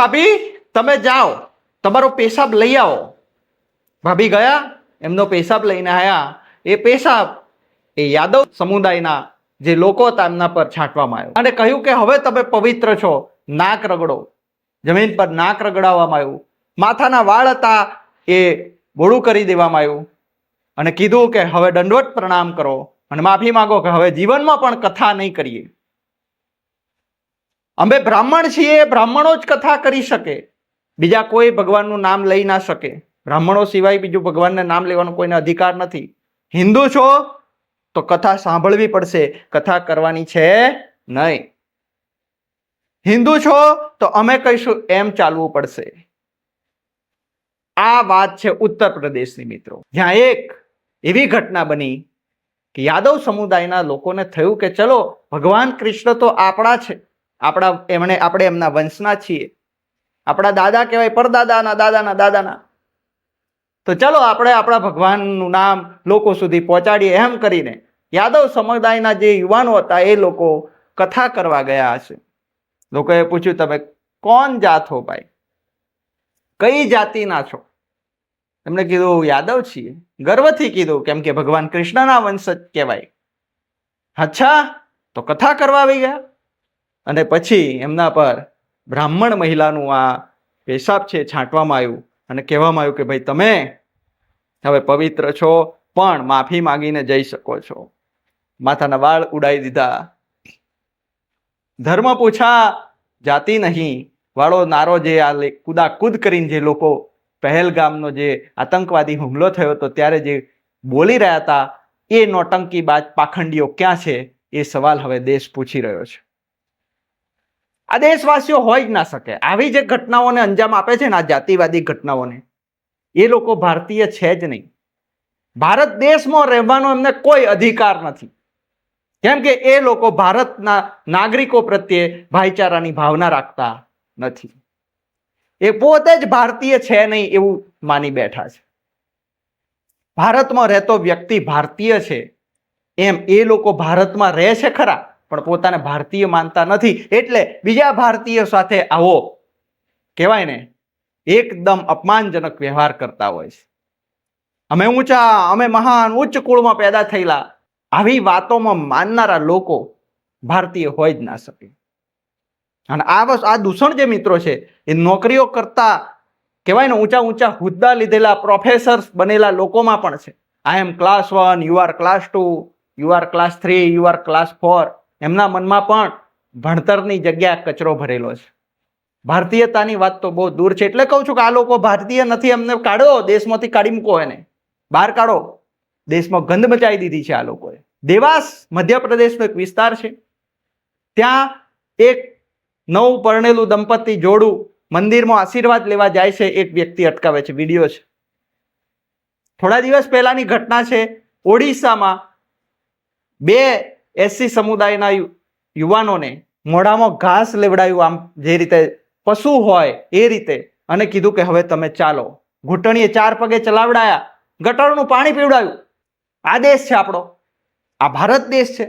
ભાભી તમે જાઓ, તમારો પેશાબ લઈ આવો. ભાભી ગયા, એમનો પેશાબ લઈને આવ્યા. એ પેશાબ એ યાદવ સમુદાયના જે લોકો હતા એમના પર છાંટવામાં આવ્યો અને કહ્યું કે હવે તમે પવિત્ર છો. નાક રગડો. જમીન પર નાક રગડાવવામાં આવ્યું. માથાના વાળ હતા એ બોળું કરી દેવામાં આવ્યું અને કીધું કે હવે દંડવત પ્રણામ કરો અને માફી માંગો કે હવે જીવનમાં પણ કથા નહીં કરીએ. અમે બ્રાહ્મણ છીએ, બ્રાહ્મણો જ કથા કરી શકે, બીજા કોઈ ભગવાનનું નામ લઈ ના શકે. બ્રાહ્મણો સિવાય બીજું ભગવાનને નામ લેવાનો કોઈને અધિકાર નથી. હિન્દુ છો તો કથા સાંભળવી પડશે, કથા કરવાની છે નહીં. હિન્દુ છો તો અમે કહીશું એમ ચાલવું પડશે. આ વાત છે ઉત્તર પ્રદેશની મિત્રો, જ્યાં એક એવી ઘટના બની કે યાદવ સમુદાયના લોકોને થયું કે ચલો ભગવાન કૃષ્ણ તો આપણા છે, આપણે એમના વંશના છીએ, આપણા દાદા કહેવાય, પરદાદાના દાદાના દાદાના, તો ચલો આપણે આપણા ભગવાનનું નામ લોકો સુધી પહોંચાડીએ. એમ કરીને યાદવ સમુદાયના જે યુવાનો હતા એ લોકો કથા કરવા ગયા હશે. લોકોએ પૂછ્યું તમે કોણ જાત હો ભાઈ, કઈ જાતિના છો? એમણે કીધું યાદવ છીએ. ગર્વથી કીધું, કેમ કે ભગવાન કૃષ્ણના વંશજ કહેવાય. અચ્છા, તો કથા કરવા આવી ગયા. અને પછી એમના પર બ્રાહ્મણ મહિલાનું આ પેશાબ છે છાંટવામાં આવ્યું અને કહેવામાં આવ્યું કે ભાઈ તમે હવે પવિત્ર છો, પણ માફી માંગીને જઈ શકો છો. માથાના વાળ ઉડાવી દીધા. ધર્મ પૂછા જાતિ નહીં વાળો નારો જે આ કુદાકૂદ કરીને જે લોકો પહેલગામનો જે આતંકવાદી હુમલો થયો હતો ત્યારે જે બોલી રહ્યા હતા એ નોટંકીબાજ પાખંડીઓ ક્યાં છે? એ સવાલ હવે દેશ પૂછી રહ્યો છે. આ દેશવાસીઓ હોય જ ના શકે. આવી જે ઘટનાઓને અંજામ આપે છે ને, આ જાતિવાદી ઘટનાઓને, એ લોકો ભારતીય છે જ નહીં. ભારત દેશમાં રહેવાનો એમને કોઈ અધિકાર નથી, કેમ કે એ લોકો ભારતના નાગરિકો પ્રત્યે ભાઈચારાની ભાવના રાખતા નથી. એ પોતે જ ભારતીય છે નહીં એવું માની બેઠા છે. ભારતમાં રહેતો વ્યક્તિ ભારતીય છે એમ એ લોકો ભારતમાં રહે છે ખરા, પણ પોતાને ભારતીય માનતા નથી. એટલે બીજા ભારતીય સાથે આવો કહેવાય ને એકદમ અપમાનજનક વ્યવહાર કરતા હોય છે. અમે ઊંચા, અમે મહાન, ઉચ્ચ કુળમાં પેદા થયેલા, આવી વાતોમાં માનનારા લોકો ભારતીય હોય જ ના શકે. અને આ દૂષણ જે મિત્રો છે એ નોકરીઓ કરતા કહેવાય ને ઊંચા ઊંચા હોદ્દા લીધેલા પ્રોફેસર્સ બનેલા લોકોમાં પણ છે. I am class 1, you are class 2, you are class 3, you are class 4. એમના મનમાં પણ ભણતરની જગ્યા કચરો ભરેલો છે. ભારતીયતાની વાત તો બહુ દૂર છે. એટલે કહું છું કે આ લોકો ભારતીય નથી, એમને કાઢો, દેશમાંથી કાઢી મૂકો, એને બહાર કાઢો. દેશમાં ગંધ મચાવી દીધી છે આ લોકોએ. દેવાસ મધ્યપ્રદેશનો એક વિસ્તાર છે, ત્યાં એક નવું પરણેલું દંપતી જોડું મંદિરમાં આશીર્વાદ લેવા જાય છે. એક વ્યક્તિ અટકાવે છે, વિડીયો છે. થોડા દિવસ પહેલાની ઘટના છે. ઓડિશામાં 2 એસસી સમુદાયના યુવાનોને મોઢામાં ઘાસ લેવડાયું, આમ જે રીતે પશુ હોય એ રીતે, અને કીધું કે હવે તમે ચાલો. ઘૂંટણીએ 4 પગે ચલાવડાયા, ગટરનું પાણી પીવડાવ્યું. આ દેશ છે આપણો, આ ભારત દેશ છે.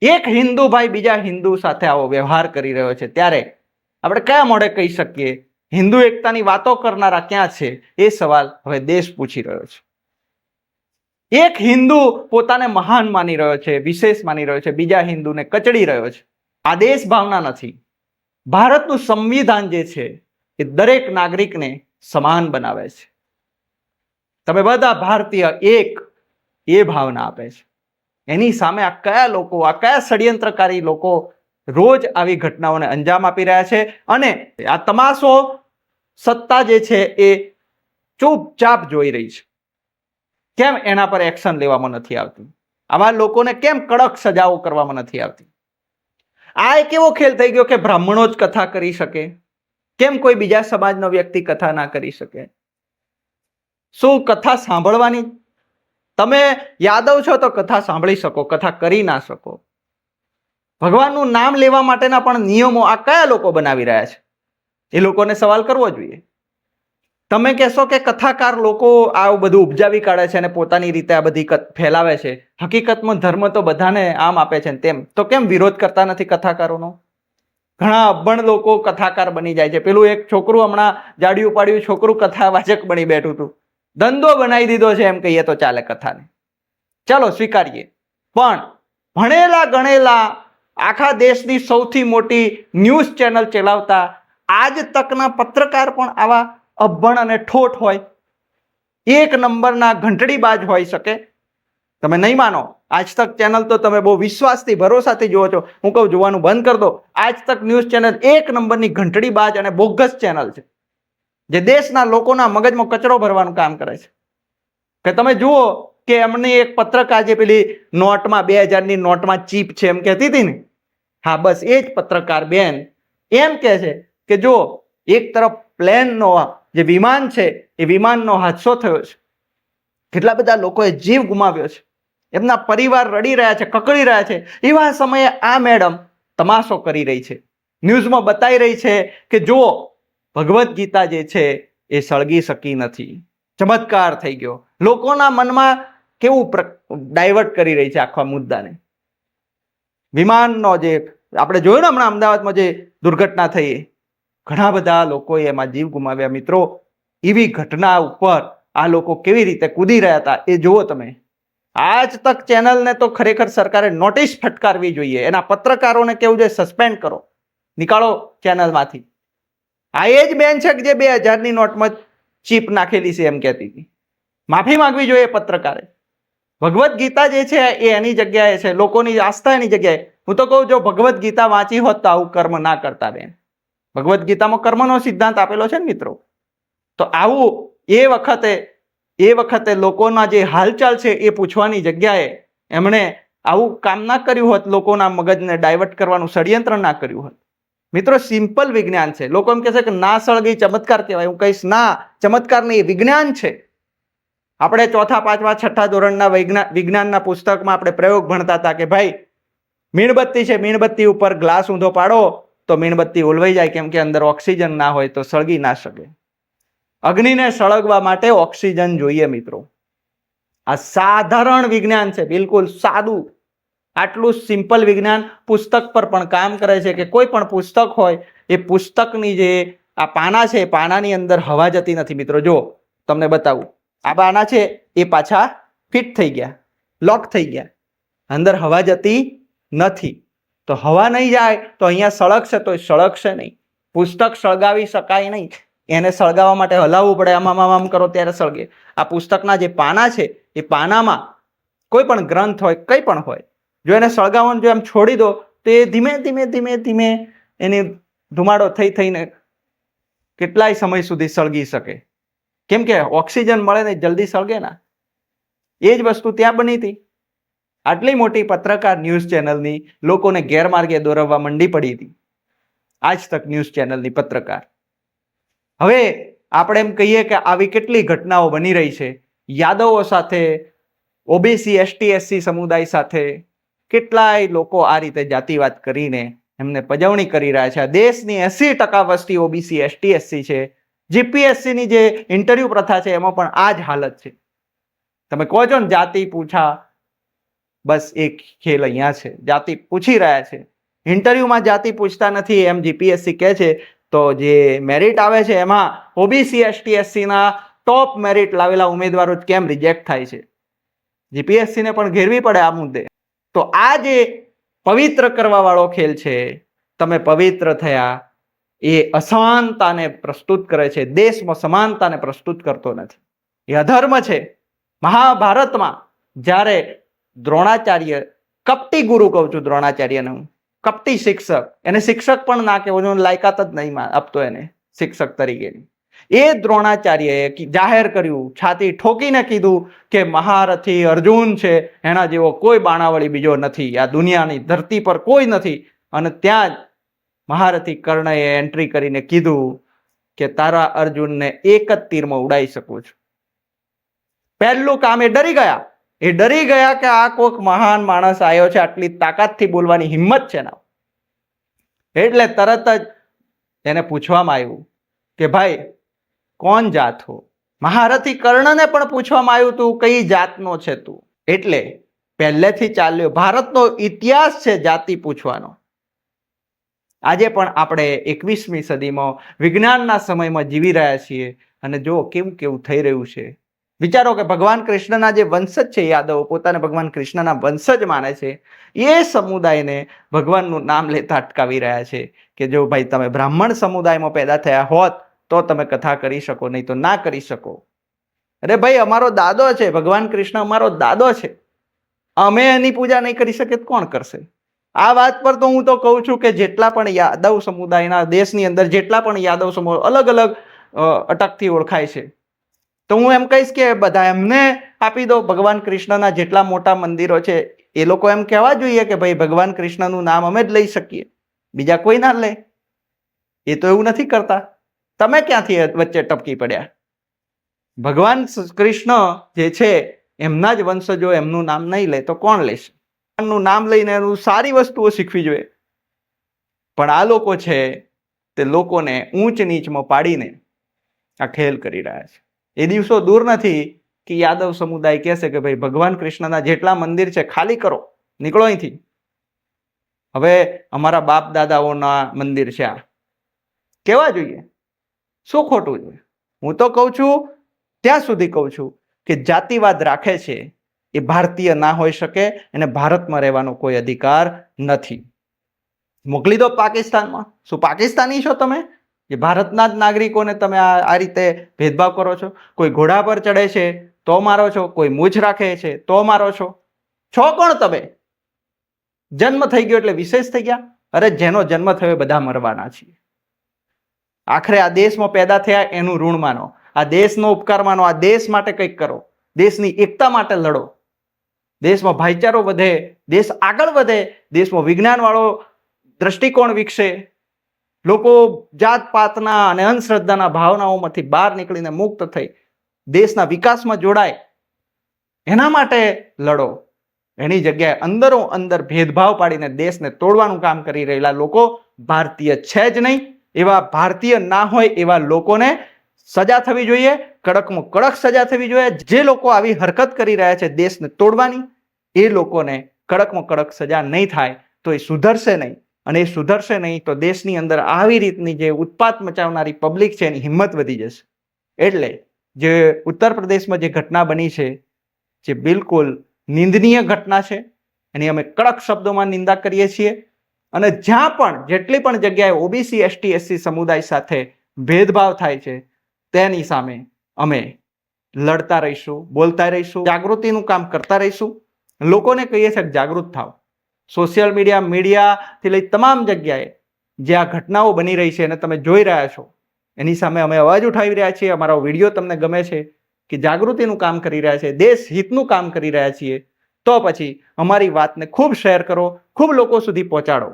એક હિન્દુ ભાઈ બીજા હિન્દુ સાથે આવો વ્યવહાર કરી રહ્યો છે, ત્યારે આપણે કયા મોઢે કહી શકીએ હિન્દુ એકતાની વાતો કરનારા ક્યાં છે? એ સવાલ હવે દેશ પૂછી રહ્યો છે. એક હિન્દુ પોતાને મહાન માની રહ્યો છે, વિશેષ માની રહ્યો છે, બીજા હિન્દુને કચડી રહ્યો છે. આ દેશ ભાવના નથી. ભારતનું સંવિધાન જે છે એ દરેક નાગરિકને સમાન બનાવે છે. તમે બધા ભારતીય એક, એ ભાવના આપે છે. એની સામે આ કયા લોકો, આ કયા ષડયંત્રકારી લોકો રોજ આવી ઘટનાઓને અંજામ આપી રહ્યા છે? અને આ તમાશો સત્તા જે છે એ ચૂપચાપ જોઈ રહી છે. કેમ એના પર એક્શન લેવામાં નથી આવતું? આવા લોકોને કેમ કડક સજાઓ કરવામાં નથી આવતી? આ એક એવો ખેલ થઈ ગયો કે બ્રાહ્મણો જ કથા કરી શકે, કેમ કોઈ બીજા સમાજનો વ્યક્તિ કથા ના કરી શકે? શું કથા સાંભળવાની? તમે યાદવ છો તો કથા સાંભળી શકો, કથા કરી ના શકો. ભગવાનનું નામ લેવા માટેના પણ નિયમો આ કયા લોકો બનાવી રહ્યા છે? એ લોકોને સવાલ કરવો જોઈએ. તમે કહેશો કે કથાકાર લોકો આવું બધું ઉપજાવી કાઢે છે અને પોતાની રીતે આ બધી ફેલાવે છે. હકીકતમાં ધર્મ તો બધાને આમ આપે છે તેમ, તો કેમ વિરોધ કરતા નથી કથાકારોનો? ઘણા અભણ લોકો કથાકાર બની જાય છે. પેલું એક છોકરું હમણાં જાડિયું પાડ્યું છોકરું કથાવાચક બની બેઠું હતું. ધંધો બનાવી દીધો છે એમ કહીએ તો ચાલે કથાને. ચાલો સ્વીકારીએ. પણ ભણેલા ગણેલા આખા દેશની સૌથી મોટી ન્યૂઝ ચેનલ ચલાવતા આજ તકના પત્રકાર પણ આવા અભણ અને ઠોઠ હોય, એક નંબરના ઘંટડીબાજ હોઈ શકે? તમે નહીં માનો, આજ તક ચેનલ તો તમે બહુ વિશ્વાસથી ભરોસાથી જુઓ છો. હું કહું જોવાનું બંધ કરી દો. આજ તક ન્યૂઝ ચેનલ એક નંબરની ઘંટડીબાજ અને બોગસ ચેનલ છે, જે દેશના લોકોના મગજમાં કચરો ભરવાનું કામ કરે છે. કે તમે જુઓ કે એમને એક પત્રકાર જે પેલી નોટમાં 2000ની નોટમાં ચીપ છે એમ કહેતી હતી ને, હા બસ એ જ પત્રકાર બેન એમ કહે છે કે જો એક તરફ પ્લેનનો જે વિમાન છે એ વિમાનનો હાદસો થયો છે, કેટલા બધા લોકોએ જીવ ગુમાવ્યો છે, એમના પરિવાર રડી રહ્યા છે, કકળી રહ્યા છે. એવા સમયે આ મેડમ તમાશો કરી રહી છે, ન્યૂઝમાં બતાવી રહી છે કે જુઓ ભગવદ્ ગીતા જે છે એ સળગી શકી નથી, ચમત્કાર થઈ ગયો. લોકોના મનમાં કેવું ડાયવર્ટ કરી રહી છે આખા મુદ્દાને. વિમાનનો જે આપણે જોયું ને હમણાં અમદાવાદમાં જે દુર્ઘટના થઈ, ઘણા બધા લોકોએ એમાં જીવ ગુમાવ્યા. મિત્રો, એવી ઘટના ઉપર આ લોકો કેવી રીતે કૂદી રહ્યા હતા એ જુઓ તમે. આજ તક ચેનલને તો ખરેખર સરકારે નોટિસ ફટકારવી જોઈએ, એના પત્રકારોને કેવું જોઈએ સસ્પેન્ડ કરો, નીકાળો ચેનલમાંથી. આ એ જ બેન છે કે જે 2000ની નોટમાં ચીપ નાખેલી છે એમ કહેતી હતી. માફી માંગવી જોઈએ પત્રકારે. ભગવદ્ ગીતા જે છે એ એની જગ્યાએ છે, લોકોની આસ્થા એની જગ્યાએ. હું તો કહું જો ભગવદ્ ગીતા વાંચી હોત તો આવું કર્મ ના કરતા બેન. ભગવદ્ ગીતામાં કર્મનો સિદ્ધાંત આપેલો છે ને મિત્રો. તો આવું એ વખતે લોકોના જે હાલચાલ છે એ પૂછવાની જગ્યાએ એમણે આવું કામ ના કર્યું હોત, લોકોના મગજને ડાયવર્ટ કરવાનું ષડયંત્ર ના કર્યું હોત. મિત્રો, સિમ્પલ વિજ્ઞાન છે. લોકો એમ કહે છે કે ના સળગી ચમત્કાર કહેવાય. હું કહીશ ના, ચમત્કાર નહીં, વિજ્ઞાન છે. આપણે 4થા 5મા 6ઠ્ઠા ધોરણના વિજ્ઞાનના પુસ્તકમાં આપણે પ્રયોગ ભણતા હતા કે ભાઈ મીણબત્તી છે, મીણબત્તી ઉપર ગ્લાસ ઊંધો પાડો તો મીણબત્તી ઓલવાઈ જાય, કેમ કે અંદર ઓક્સિજન ના હોય તો સળગી ના શકે. અગ્નિને સળગવા માટે ઓક્સિજન જોઈએ મિત્રો. આ સાધારણ વિજ્ઞાન છે, બિલકુલ સાદું. આટલું સિમ્પલ વિજ્ઞાન પુસ્તક પર પણ કામ કરે છે કે કોઈ પણ પુસ્તક હોય એ પુસ્તકની જે આ પાના છે, પાનાની અંદર હવા જતી નથી મિત્રો. જો તમને બતાવું, આ પાના છે એ પાછા ફિટ થઈ ગયા, લોક થઈ ગયા, અંદર હવા જતી નથી. તો હવા નહીં જાય તો અહીંયા સળગશે તો સળગશે નહીં. પુસ્તક સળગાવી શકાય નહીં, એને સળગાવવા માટે હલાવવું પડે, આમ કરો ત્યારે સળગે. આ પુસ્તકના જે પાના છે એ પાનામાં કોઈ પણ ગ્રંથ હોય, કંઈ પણ હોય, જો એને સળગાવવાનું જો એમ છોડી દો તો એ ધીમે ધીમે ધીમે ધીમે એની ધુમાડો થઈને કેટલાય સમય સુધી સળગી શકે, કેમ કે ઓક્સિજન મળે ને જલ્દી સળગે ના. એ જ વસ્તુ ત્યાં બની હતી. આટલી મોટી પત્રકાર ન્યૂઝ ચેનલની લોકોને ગેરમાર્ગે દોરવવા મંડી પડી હતી આજ તક ન્યૂઝ ચેનલની પત્રકાર. હવે આપણે એમ કહીએ કે આવી કેટલી ઘટનાઓ બની રહી છે. યાદવો સાથે, ઓબીસી એસટી એસસી સમુદાય સાથે કેટલાય લોકો આ રીતે જાતિવાદ કરીને એમને પજવણી કરી રહ્યા છે. આ દેશની 80% વસ્તી ઓબીસી એસટી એસસી છે. જીપીએસસીની જે ઇન્ટરવ્યુ પ્રથા છે એમાં પણ આ જ હાલત છે. તમે કહો છો ને જાતિ પૂછા, બસ એક ખેલ અહીંયા છે. જાતિ પૂછી રહ્યા છે, ઇન્ટરવ્યુમાં જાતિ પૂછતા નથી એમ જીપીએસસી કહે છે. તો જે મેરિટ આવે છે એમાં ઓબીસી એસટી એસસીના ટોપ મેરિટ લાવેલા ઉમેદવારો કેમ રિજેક્ટ થાય છે? જીપીએસસીને પણ ઘેરવી પડે આ મુદ્દે. તો આ જે પવિત્ર કરવા વાળો ખેલ છે, તમે પવિત્ર થયા, એ અસમાનતાને પ્રસ્તુત કરે છે, દેશમાં સમાનતાને પ્રસ્તુત કરતો નથી. એ અધર્મ છે. મહાભારતમાં જ્યારે દ્રોણાચાર્ય, કપટી ગુરુ કહું છું દ્રોણાચાર્યને હું, કપટી શિક્ષક, એને શિક્ષક પણ ના કહેવું, લાયકાત જ નહીં આપતો એને શિક્ષક તરીકેની. એ દ્રોણાચાર્યએ જાહેર કર્યું, છાતી ઠોકીને કીધું કે મહારથી અર્જુન છે એના જેવો કોઈ બાણાવળી બીજો નથી, આ દુનિયાની ધરતી પર કોઈ નથી. અને ત્યાં જ મહારથી કર્ણએ એન્ટ્રી કરીને કીધું કે તારા અર્જુનને એક જ તીરમાં ઉડાઈ શકું છું. પહેલું કામ એ ડરી ગયા. એ ડરી ગયા કે આ કોઈક મહાન માણસ આવ્યો છે, આટલી તાકાતથી બોલવાની હિંમત છે ના. એટલે તરત જ એને પૂછવામાં આવ્યું કે ભાઈ કોણ જાત હો? મહારથી કર્ણને પણ પૂછવામાં આવ્યું તું કઈ જાતનો છે તું? એટલે પહેલેથી ચાલ્યો ભારતનો ઇતિહાસ છે જાતિ પૂછવાનો. આજે પણ આપણે 21મી સદીમાં વિજ્ઞાનના સમયમાં જીવી રહ્યા છીએ અને જો કેવું કેવું થઈ રહ્યું છે. વિચારો કે ભગવાન કૃષ્ણના જે વંશજ છે યાદવો પોતાને ભગવાન કૃષ્ણના વંશજ માને છે, એ સમુદાયને ભગવાનનું નામ લેતા અટકાવી રહ્યા છે કે જો ભાઈ તમે બ્રાહ્મણ સમુદાયમાં પેદા થયા હોત તો તમે કથા કરી શકો, નહીં તો ના કરી શકો. અરે ભાઈ અમારો દાદો છે, ભગવાન કૃષ્ણ અમારો દાદો છે, અમે એની પૂજા નહીં કરી શકીએ તો કોણ કરશે? આ વાત પર તો હું તો કહું છું કે જેટલા પણ યાદવ સમુદાયના દેશની અંદર જેટલા પણ યાદવ સમુદાય અલગ અલગ અટકથી ઓળખાય છે, તો હું એમ કહીશ કે બધા એમને આપી દો. ભગવાન કૃષ્ણના જેટલા મોટા મંદિરો છે એ લોકો એમ કહેવા જોઈએ કે ભાઈ ભગવાન કૃષ્ણનું નામ અમે જ લઈ શકીએ, બીજા કોઈ ના લે. એ તો એવું નથી કરતા. તમે ક્યાંથી વચ્ચે ટપકી પડ્યા? ભગવાન કૃષ્ણ જે છે એમના જ વંશજો એમનું નામ નહીં લે તો કોણ લેશે? એમનું નામ લઈને એનું સારી વસ્તુઓ શીખવી જોઈએ. પણ આ લોકો છે તે લોકોને ઊંચ નીચમાં પાડીને આ ખેલ કરી રહ્યા છે. એ દિવસો દૂર નથી કે યાદવ સમુદાય કહેશે કે ભાઈ ભગવાન કૃષ્ણના જેટલા મંદિર છે ખાલી કરો, નીકળો અહીંથી. હવે અમારા બાપ દાદાઓના મંદિર છે આ કેવા જોઈએ? શું ખોટું જોઈએ? હું તો કહું છું, ત્યાં સુધી કહું છું કે જાતિવાદ રાખે છે એ ભારતીય ના હોઈ શકે, અને ભારતમાં રહેવાનો કોઈ અધિકાર નથી. મોકલી દો પાકિસ્તાનમાં. શું પાકિસ્તાની છો તમે જે ભારતના જ નાગરિકોને તમે આ રીતે ભેદભાવ કરો છો? કોઈ ઘોડા પર ચડે છે તો મારો છો, કોઈ મૂછ રાખે છે તો મારો છો. છો કોણ તમે? જન્મ થઈ ગયો એટલે વિશેષ થઈ ગયા? અરે જેનો જન્મ થયો બધા મરવાના છીએ. આખરે આ દેશમાં પેદા થયા એનું ઋણ માનો, આ દેશનો ઉપકાર માનો, આ દેશ માટે કંઈક કરો, દેશની એકતા માટે લડો, દેશમાં ભાઈચારો વધે, દેશ આગળ વધે, દેશમાં વિજ્ઞાન વાળો દ્રષ્ટિકોણ વિકસે, લોકો જાત પાતના અને અંધશ્રદ્ધાના ભાવનાઓમાંથી બહાર નીકળીને મુક્ત થઈ દેશના વિકાસમાં જોડાય, એના માટે લડો. એની જગ્યાએ અંદરો અંદર ભેદભાવ પાડીને દેશને તોડવાનું કામ કરી રહેલા લોકો ભારતીય છે જ નહીં. એવા ભારતીય ના હોય એવા લોકોને સજા થવી જોઈએ, કડકમાં કડક સજા થવી જોઈએ. જે લોકો આવી હરકત કરી રહ્યા છે દેશને તોડવાની, એ લોકોને કડકમાં કડક સજા નહીં થાય તો એ સુધરશે નહીં. અને એ સુધરશે નહીં તો દેશની અંદર આવી રીતની જે ઉત્પાત મચાવનારી પબ્લિક છે એની હિંમત વધી જશે. એટલે જે ઉત્તર પ્રદેશમાં જે ઘટના બની છે, જે બિલકુલ નિંદનીય ઘટના છે, એની અમે કડક શબ્દોમાં નિંદા કરીએ છીએ. અને જ્યાં પણ જેટલી પણ જગ્યાએ ઓબીસી એસટી એસસી સમુદાય સાથે ભેદભાવ થાય છે તેની સામે અમે લડતા રહીશું, બોલતા રહીશું, જાગૃતિનું કામ કરતા રહીશું. લોકોને કહીએ છીએ કે જાગૃત થાવ. સોશિયલ મીડિયાથી લઈ તમામ જગ્યાએ જે આ ઘટનાઓ બની રહી છે અને તમે જોઈ રહ્યા છો એની સામે અમે અવાજ ઉઠાવી રહ્યા છીએ. અમારો વિડીયો તમને ગમે છે કે જાગૃતિનું કામ કરી રહ્યા છે, દેશ હિતનું કામ કરી રહ્યા છીએ, તો પછી અમારી વાતને ખૂબ શેર કરો, ખૂબ લોકો સુધી પહોંચાડો,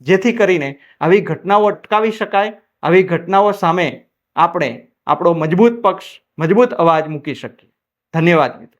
જેથી કરીને આવી ઘટનાઓ અટકાવી શકાય. આવી ઘટનાઓ સામે આપણે આપણો મજબૂત પક્ષ, મજબૂત અવાજ મૂકી શકીએ. ધન્યવાદ મિત્રો.